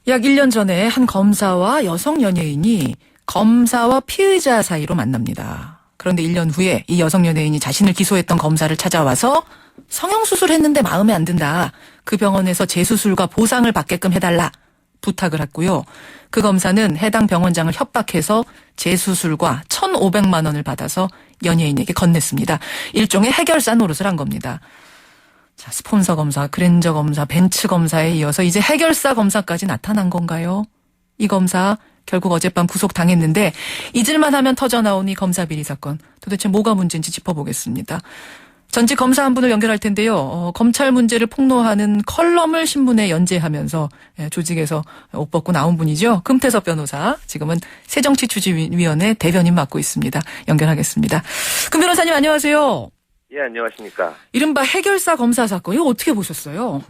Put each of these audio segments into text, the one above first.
약 1년 전에 한 검사와 여성 연예인이 검사와 피의자 사이로 만납니다. 그런데 1년 후에 이 여성 연예인이 자신을 기소했던 검사를 찾아와서 성형수술했는데 마음에 안 든다. 그 병원에서 재수술과 보상을 받게끔 해달라. 부탁을 했고요. 그 검사는 해당 병원장을 협박해서 재수술과 1,500만 원을 받아서 연예인에게 건넸습니다. 일종의 해결사 노릇을 한 겁니다. 자, 스폰서 검사, 그랜저 검사, 벤츠 검사에 이어서 이제 해결사 검사까지 나타난 건가요? 이 검사 결국 어젯밤 구속당했는데 잊을만 하면 터져나온 이 검사 비리 사건 도대체 뭐가 문제인지 짚어보겠습니다. 전직 검사 한 분을 연결할 텐데요. 검찰 문제를 폭로하는 컬럼을 신문에 연재하면서 조직에서 옷 벗고 나온 분이죠. 금태섭 변호사. 지금은 새정치추진위원회 대변인 맡고 있습니다. 연결하겠습니다. 금 변호사님 안녕하세요. 예, 안녕하십니까. 이른바 해결사 검사 사건, 이거 어떻게 보셨어요?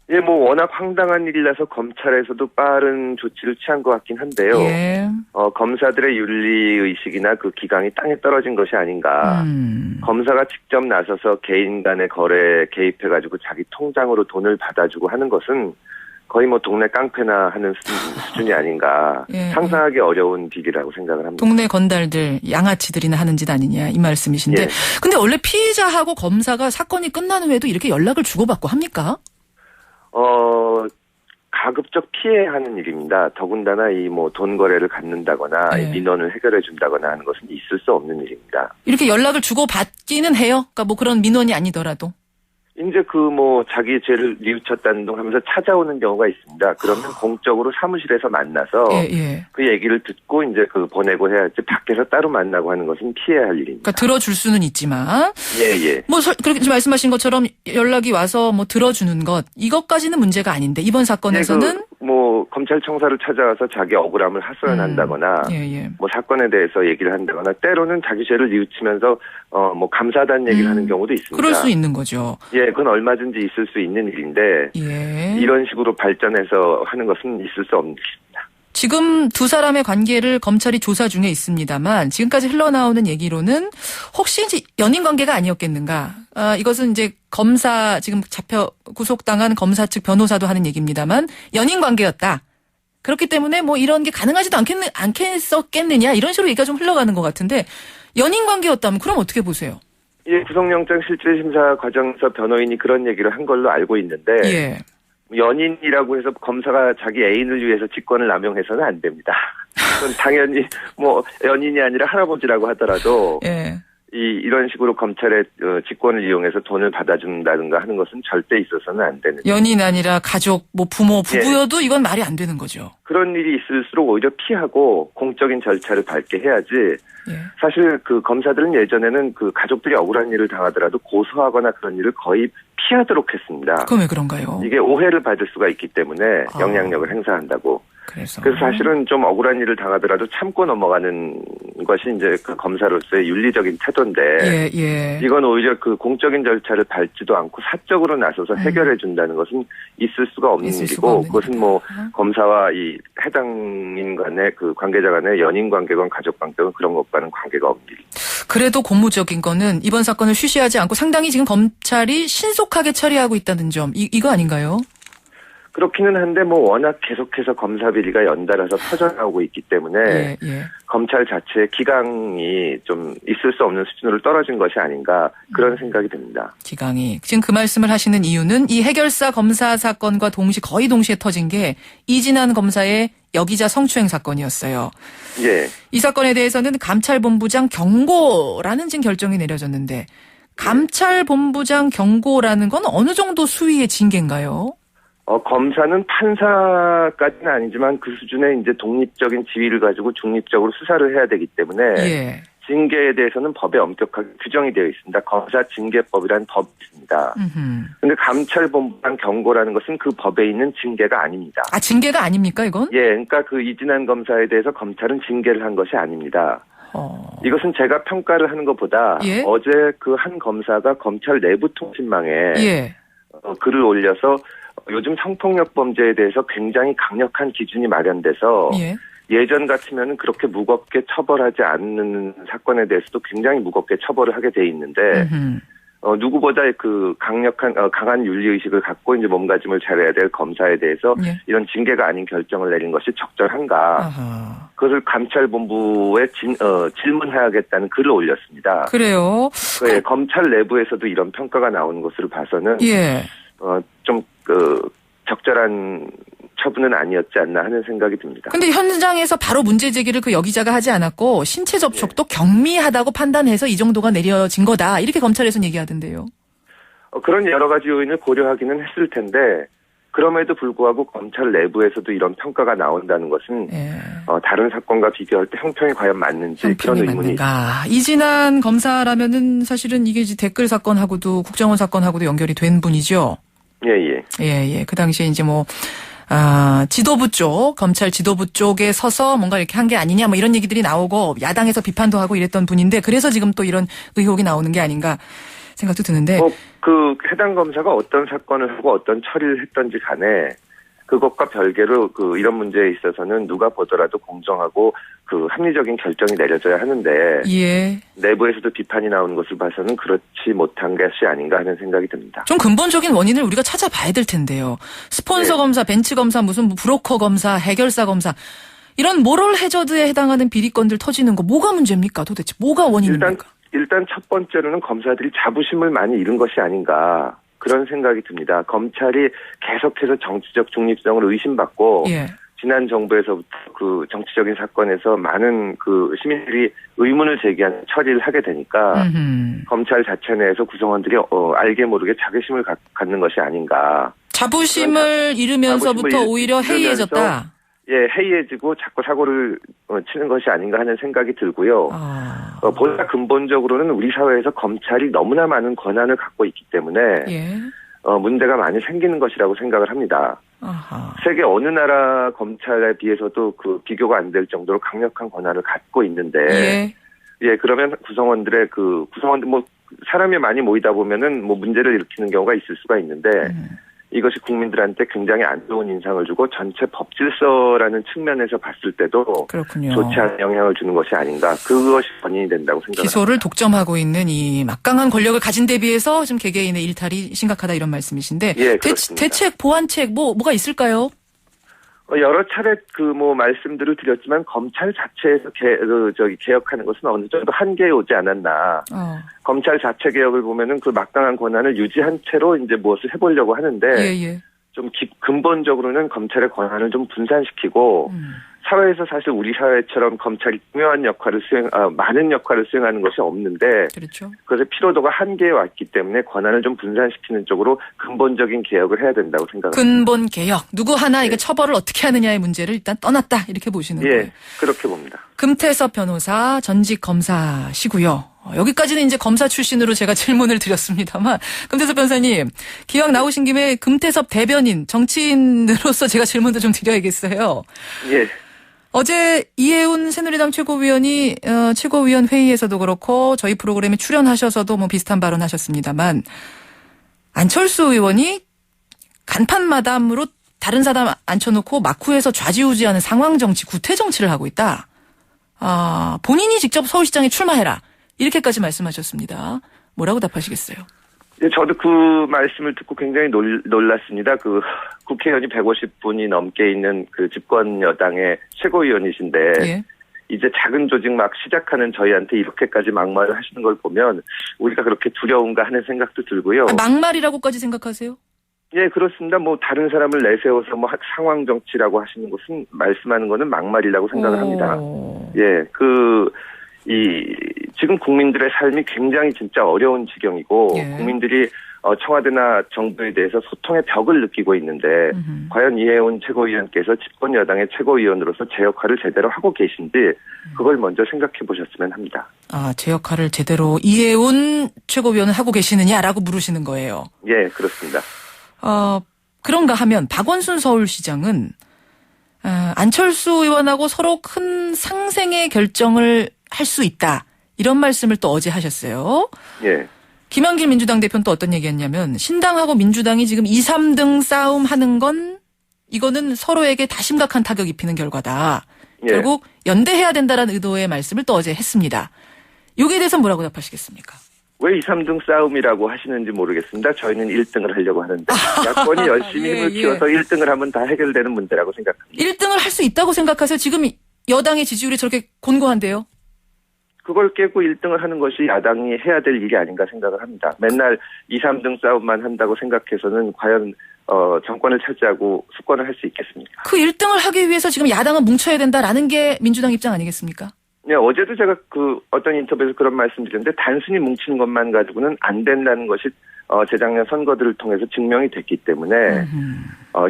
예, 워낙 황당한 일이라서 검찰에서도 빠른 조치를 취한 것 같긴 한데요. 예. 검사들의 윤리의식이나 그 기강이 땅에 떨어진 것이 아닌가. 검사가 직접 나서서 개인 간의 거래에 개입해가지고 자기 통장으로 돈을 받아주고 하는 것은 거의 동네 깡패나 하는 수준이 아닌가. 예, 상상하기 어려운 비리라고 생각을 합니다. 동네 건달들, 양아치들이나 하는 짓 아니냐 이 말씀이신데. 예. 근데 원래 피의자하고 검사가 사건이 끝난 후에도 이렇게 연락을 주고받고 합니까? 가급적 피해하는 일입니다. 더군다나 돈 거래를 갖는다거나 네. 민원을 해결해 준다거나 하는 것은 있을 수 없는 일입니다. 이렇게 연락을 주고받기는 해요? 그러니까 그런 민원이 아니더라도. 이제 자기 죄를 뉘우쳤다는 둥 하면서 찾아오는 경우가 있습니다. 그러면 공적으로 사무실에서 만나서 예. 그 얘기를 듣고 이제 보내고 해야지 밖에서 따로 만나고 하는 것은 피해야 할 일입니다. 그러니까 들어줄 수는 있지만. 예. 그렇게 말씀하신 것처럼 연락이 와서 들어주는 것, 이것까지는 문제가 아닌데, 이번 사건에서는. 검찰 청사를 찾아와서 자기 억울함을 하소연한다거나, 예. 사건에 대해서 얘기를 한다거나, 때로는 자기 죄를 뉘우치면서, 감사하다는 얘기를 하는 경우도 있습니다. 그럴 수 있는 거죠. 예, 그건 얼마든지 있을 수 있는 일인데, 예. 이런 식으로 발전해서 하는 것은 있을 수 없는 일입니다. 지금 두 사람의 관계를 검찰이 조사 중에 있습니다만 지금까지 흘러나오는 얘기로는 혹시 이제 연인 관계가 아니었겠는가? 이것은 이제 검사 지금 구속당한 검사 측 변호사도 하는 얘기입니다만 연인 관계였다. 그렇기 때문에 이런 게 가능하지도 않겠느냐 이런 식으로 얘기가 좀 흘러가는 것 같은데 연인 관계였다면 그럼 어떻게 보세요? 예, 구속영장 실질심사 과정에서 변호인이 그런 얘기를 한 걸로 알고 있는데. 예. 연인이라고 해서 검사가 자기 애인을 위해서 직권을 남용해서는 안 됩니다. 그건 당연히 연인이 아니라 할아버지라고 하더라도 예. 이런 식으로 검찰의 직권을 이용해서 돈을 받아준다든가 하는 것은 절대 있어서는 안 되는. 연인 아니라 가족, 부모, 부부여도 이건 말이 안 되는 거죠. 그런 일이 있을수록 오히려 피하고 공적인 절차를 밟게 해야지. 예. 사실 검사들은 예전에는 가족들이 억울한 일을 당하더라도 고소하거나 그런 일을 거의 피하도록 했습니다. 그건 왜 그런가요? 이게 오해를 받을 수가 있기 때문에 영향력을 행사한다고. 그래서 사실은 좀 억울한 일을 당하더라도 참고 넘어가는 것이 이제 검사로서의 윤리적인 태도인데. 예. 이건 오히려 공적인 절차를 밟지도 않고 사적으로 나서서 해결해 준다는 것은 있을 수가 없는 일이고, 그것은 검사와 이 해당인 간의 관계자 간의 연인 관계건 가족 관계건 그런 것과는 관계가 없는 일. 그래도 고무적인 거는 이번 사건을 쉬쉬하지 않고 상당히 지금 검찰이 신속하게 처리하고 있다는 점, 이거 아닌가요? 그렇기는 한데 워낙 계속해서 검사 비리가 연달아서 터져나오고 있기 때문에 예. 검찰 자체의 기강이 좀 있을 수 없는 수준으로 떨어진 것이 아닌가 그런 생각이 듭니다. 기강이. 지금 그 말씀을 하시는 이유는 이 해결사 검사 사건과 거의 동시에 터진 게 이진한 검사의 여기자 성추행 사건이었어요. 예. 이 사건에 대해서는 감찰본부장 경고라는 지금 결정이 내려졌는데 감찰본부장 경고라는 건 어느 정도 수위의 징계인가요? 검사는 판사까지는 아니지만 그 수준의 이제 독립적인 지위를 가지고 중립적으로 수사를 해야 되기 때문에 예. 징계에 대해서는 법에 엄격하게 규정이 되어 있습니다. 검사 징계법이라는 법이 있습니다. 그런데 감찰본부장 경고라는 것은 그 법에 있는 징계가 아닙니다. 징계가 아닙니까 이건? 예, 그러니까 이진한 검사에 대해서 검찰은 징계를 한 것이 아닙니다. 이것은 제가 평가를 하는 것보다 예? 어제 한 검사가 검찰 내부 통신망에 예. 글을 올려서 요즘 성폭력 범죄에 대해서 굉장히 강력한 기준이 마련돼서 예전 같으면 그렇게 무겁게 처벌하지 않는 사건에 대해서도 굉장히 무겁게 처벌을 하게 돼 있는데 누구보다 그 강한 윤리의식을 갖고 이제 몸가짐을 잘해야 될 검사에 대해서 예. 이런 징계가 아닌 결정을 내린 것이 적절한가. 아하. 그것을 감찰본부에 질문해야겠다는 글을 올렸습니다. 그래요. 네, 검찰 내부에서도 이런 평가가 나오는 것으로 봐서는 예. 좀 적절한 처분은 아니었지 않나 하는 생각이 듭니다. 근데 현장에서 바로 문제 제기를 그 여기자가 하지 않았고 신체 접촉도 경미하다고 판단해서 이 정도가 내려진 거다. 이렇게 검찰에서는 얘기하던데요. 그런 여러 가지 요인을 고려하기는 했을 텐데 그럼에도 불구하고 검찰 내부에서도 이런 평가가 나온다는 것은 예. 다른 사건과 비교할 때 형평이 과연 맞는지 그런 의문이 맞는가. 이진한 검사라면은 사실은 이게 이제 댓글 사건하고도 국정원 사건하고도 연결이 된 분이죠. 예. 예. 그 당시에 이제 지도부 쪽, 검찰 지도부 쪽에 서서 뭔가 이렇게 한 게 아니냐 뭐 이런 얘기들이 나오고 야당에서 비판도 하고 이랬던 분인데 그래서 지금 또 이런 의혹이 나오는 게 아닌가 생각도 드는데. 그 해당 검사가 어떤 사건을 하고 어떤 처리를 했던지 간에 그것과 별개로 이런 문제에 있어서는 누가 보더라도 공정하고 합리적인 결정이 내려져야 하는데 예. 내부에서도 비판이 나오는 것을 봐서는 그렇지 못한 것이 아닌가 하는 생각이 듭니다. 좀 근본적인 원인을 우리가 찾아봐야 될 텐데요. 스폰서 네. 검사, 벤치 검사, 무슨 브로커 검사, 해결사 검사 이런 모럴 해저드에 해당하는 비리건들 터지는 거 뭐가 문제입니까? 도대체 뭐가 원인입니까? 일단 첫 번째로는 검사들이 자부심을 많이 잃은 것이 아닌가 그런 생각이 듭니다. 검찰이 계속해서 정치적 중립성을 의심받고 예. 지난 정부에서부터 정치적인 사건에서 많은 시민들이 의문을 제기한 처리를 하게 되니까 검찰 자체 내에서 구성원들이 알게 모르게 자괴심을 갖는 것이 아닌가. 자부심을 잃으면서부터 자부심을 오히려 해이해졌다. 예, 해이해지고 자꾸 사고를 치는 것이 아닌가 하는 생각이 들고요. 보다 근본적으로는 우리 사회에서 검찰이 너무나 많은 권한을 갖고 있기 때문에 예. 문제가 많이 생기는 것이라고 생각을 합니다. 아하. 세계 어느 나라 검찰에 비해서도 비교가 안 될 정도로 강력한 권한을 갖고 있는데, 예, 그러면 구성원들 사람이 많이 모이다 보면은 문제를 일으키는 경우가 있을 수가 있는데, 이것이 국민들한테 굉장히 안 좋은 인상을 주고 전체 법질서라는 측면에서 봤을 때도 그렇군요. 좋지 않은 영향을 주는 것이 아닌가. 그것이 원인이 된다고 생각합니다. 기소를 독점하고 있는 이 막강한 권력을 가진 데 비해서 지금 개개인의 일탈이 심각하다 이런 말씀이신데 예, 그렇습니다. 대책, 보완책 뭐가 있을까요? 여러 차례 말씀들을 드렸지만 검찰 자체에서 개혁하는 것은 어느 정도 한계에 오지 않았나. 검찰 자체 개혁을 보면은 막강한 권한을 유지한 채로 이제 무엇을 해보려고 하는데. 예. 좀 근본적으로는 검찰의 권한을 좀 분산시키고 사회에서 사실 우리 사회처럼 검찰이 중요한 역할을 많은 역할을 수행하는 것이 없는데 그렇죠. 그래서 피로도가 한계에 왔기 때문에 권한을 좀 분산시키는 쪽으로 근본적인 개혁을 해야 된다고 생각합니다. 근본 개혁. 누구 하나 이게 처벌을 어떻게 하느냐의 문제를 일단 떠났다 이렇게 보시는 거예요. 예, 그렇게 봅니다. 금태섭 변호사 전직 검사시고요. 여기까지는 이제 검사 출신으로 제가 질문을 드렸습니다만 금태섭 변호사님 기왕 나오신 김에 금태섭 대변인 정치인으로서 제가 질문도 좀 드려야겠어요. 예. 어제 이해운 새누리당 최고위원이 최고위원 회의에서도 그렇고 저희 프로그램에 출연하셔서도 비슷한 발언하셨습니다만 안철수 의원이 간판 마담으로 다른 사람 앉혀놓고 막후에서 좌지우지하는 상황 정치, 구태 정치를 하고 있다. 본인이 직접 서울시장에 출마해라. 이렇게까지 말씀하셨습니다. 뭐라고 답하시겠어요? 예, 저도 그 말씀을 듣고 굉장히 놀랐습니다. 국회의원이 150분이 넘게 있는 집권 여당의 최고위원이신데 예. 이제 작은 조직 막 시작하는 저희한테 이렇게까지 막말을 하시는 걸 보면 우리가 그렇게 두려운가 하는 생각도 들고요. 막말이라고까지 생각하세요? 예, 그렇습니다. 다른 사람을 내세워서 상황 정치라고 하시는 것은 말씀하는 거는 막말이라고 생각을 합니다. 예, 지금 국민들의 삶이 굉장히 진짜 어려운 지경이고 예. 국민들이 청와대나 정부에 대해서 소통의 벽을 느끼고 있는데 과연 이해운 최고위원께서 집권 여당의 최고위원으로서 제 역할을 제대로 하고 계신지 그걸 먼저 생각해 보셨으면 합니다. 제 역할을 제대로 이해운 최고위원은 하고 계시느냐라고 물으시는 거예요. 예, 그렇습니다. 그런가 하면 박원순 서울시장은 안철수 의원하고 서로 큰 상생의 결정을 할 수 있다. 이런 말씀을 또 어제 하셨어요. 예. 김한길 민주당 대표는 또 어떤 얘기했냐면 신당하고 민주당이 지금 2, 3등 싸움하는 건 이거는 서로에게 다 심각한 타격 입히는 결과다. 예. 결국 연대해야 된다라는 의도의 말씀을 또 어제 했습니다. 여기에 대해서 뭐라고 답하시겠습니까? 왜 2, 3등 싸움이라고 하시는지 모르겠습니다. 저희는 1등을 하려고 하는데 야권이 열심히 힘을 키워서 1등을 하면 다 해결되는 문제라고 생각합니다. 1등을 할 수 있다고 생각하세요? 지금 여당의 지지율이 저렇게 곤고한데요? 그걸 깨고 1등을 하는 것이 야당이 해야 될 일이 아닌가 생각을 합니다. 맨날 2, 3등 싸움만 한다고 생각해서는 과연 정권을 차지하고 수권을 할 수 있겠습니까? 그 1등을 하기 위해서 지금 야당은 뭉쳐야 된다라는 게 민주당 입장 아니겠습니까? 네, 어제도 제가 어떤 인터뷰에서 그런 말씀드렸는데 단순히 뭉치는 것만 가지고는 안 된다는 것이 재작년 선거들을 통해서 증명이 됐기 때문에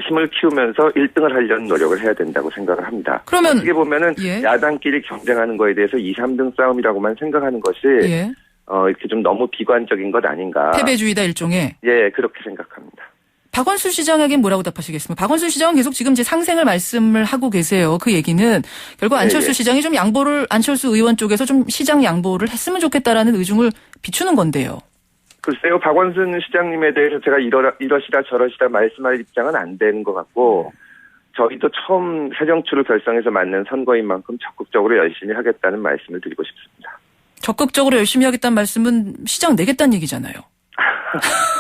힘을 키우면서 1등을 하려는 노력을 해야 된다고 생각을 합니다. 그러면 어떻게 보면은 예. 야당끼리 경쟁하는 거에 대해서 2, 3등 싸움이라고만 생각하는 것이 예. 이렇게 좀 너무 비관적인 것 아닌가. 패배주의다 일종의. 예, 그렇게 생각합니다. 박원순 시장에겐 뭐라고 답하시겠습니까? 박원순 시장은 계속 지금 이제 상생을 말씀을 하고 계세요. 그 얘기는 결국 안철수 시장이 좀 안철수 의원 쪽에서 좀 시장 양보를 했으면 좋겠다라는 의중을 비추는 건데요. 글쎄요, 박원순 시장님에 대해서 제가 이러시다 저러시다 말씀할 입장은 안 되는 것 같고, 저희도 처음 새정치를 결성해서 맞는 선거인 만큼 적극적으로 열심히 하겠다는 말씀을 드리고 싶습니다. 적극적으로 열심히 하겠다는 말씀은 시장 내겠다는 얘기잖아요.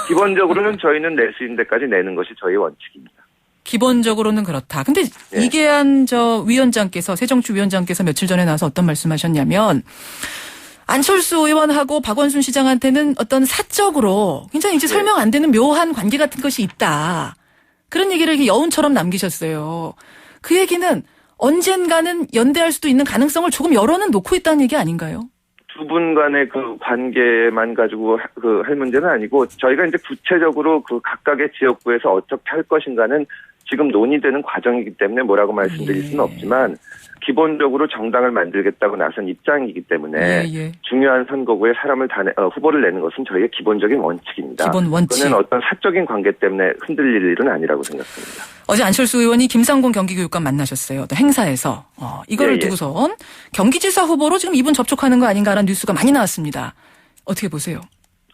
기본적으로는 저희는 낼 수 있는 데까지 내는 것이 저희 원칙입니다. 기본적으로는 그렇다. 근데 네. 이계한 위원장께서 새정치 위원장께서 며칠 전에 나와서 어떤 말씀하셨냐면 안철수 의원하고 박원순 시장한테는 어떤 사적으로 굉장히 이제 설명 안 되는 묘한 관계 같은 것이 있다. 그런 얘기를 이렇게 여운처럼 남기셨어요. 그 얘기는 언젠가는 연대할 수도 있는 가능성을 조금 열어는 놓고 있다는 얘기 아닌가요? 두 분 간의 그 관계만 가지고 할 문제는 아니고 저희가 이제 구체적으로 그 각각의 지역구에서 어떻게 할 것인가는 지금 논의되는 과정이기 때문에 뭐라고 말씀드릴 수는 없지만 기본적으로 정당을 만들겠다고 나선 입장이기 때문에 중요한 선거구에 후보를 내는 것은 저희의 기본적인 원칙입니다. 기본 원칙. 그거는 어떤 사적인 관계 때문에 흔들릴 일은 아니라고 생각합니다. 어제 안철수 의원이 김상곤 경기교육감 만나셨어요. 어떤 행사에서. 이거를 두고선 경기지사 후보로 지금 이분 접촉하는 거 아닌가라는 뉴스가 많이 나왔습니다. 어떻게 보세요?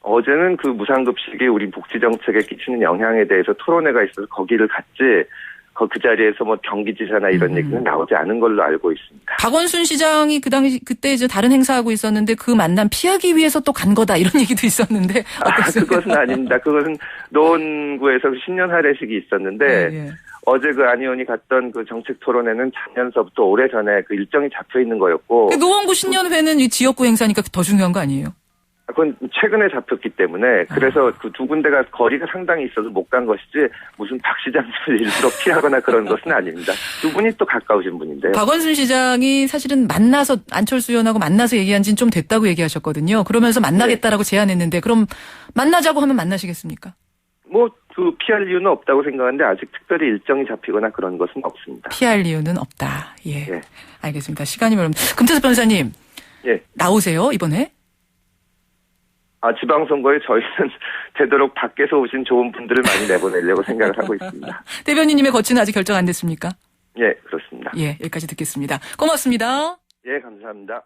어제는 그 무상급식이 우리 복지정책에 끼치는 영향에 대해서 토론회가 있어서 거기를 갔지 그 자리에서 뭐 경기지사나 이런 얘기는 나오지 않은 걸로 알고 있습니다. 박원순 시장이 그때 이제 다른 행사하고 있었는데 그 만남 피하기 위해서 또 간 거다 이런 얘기도 있었는데. 그것은 아닙니다. 그것은 노원구에서 신년 할애식이 있었는데 어제 그 안 의원이 갔던 그 정책 토론회는 작년서부터 오래전에 그 일정이 잡혀 있는 거였고. 노원구 신년회는 이 지역구 행사니까 더 중요한 거 아니에요? 그건 최근에 잡혔기 때문에 그래서 그 두 군데가 거리가 상당히 있어서 못 간 것이지 무슨 박 시장님을 일부러 피하거나 그런 것은 아닙니다. 두 분이 또 가까우신 분인데요. 박원순 시장이 사실은 안철수 의원하고 만나서 얘기한 지는 좀 됐다고 얘기하셨거든요. 그러면서 만나겠다라고 제안했는데 그럼 만나자고 하면 만나시겠습니까? 피할 이유는 없다고 생각하는데 아직 특별히 일정이 잡히거나 그런 것은 없습니다. 피할 이유는 없다. 예. 알겠습니다. 시간이 멀면 금태섭 변호사님. 나오세요 이번에? 지방선거에 저희는 되도록 밖에서 오신 좋은 분들을 많이 내보내려고 생각을 하고 있습니다. 대변인님의 거취는 아직 결정 안 됐습니까? 예, 그렇습니다. 여기까지 듣겠습니다. 고맙습니다. 예, 감사합니다.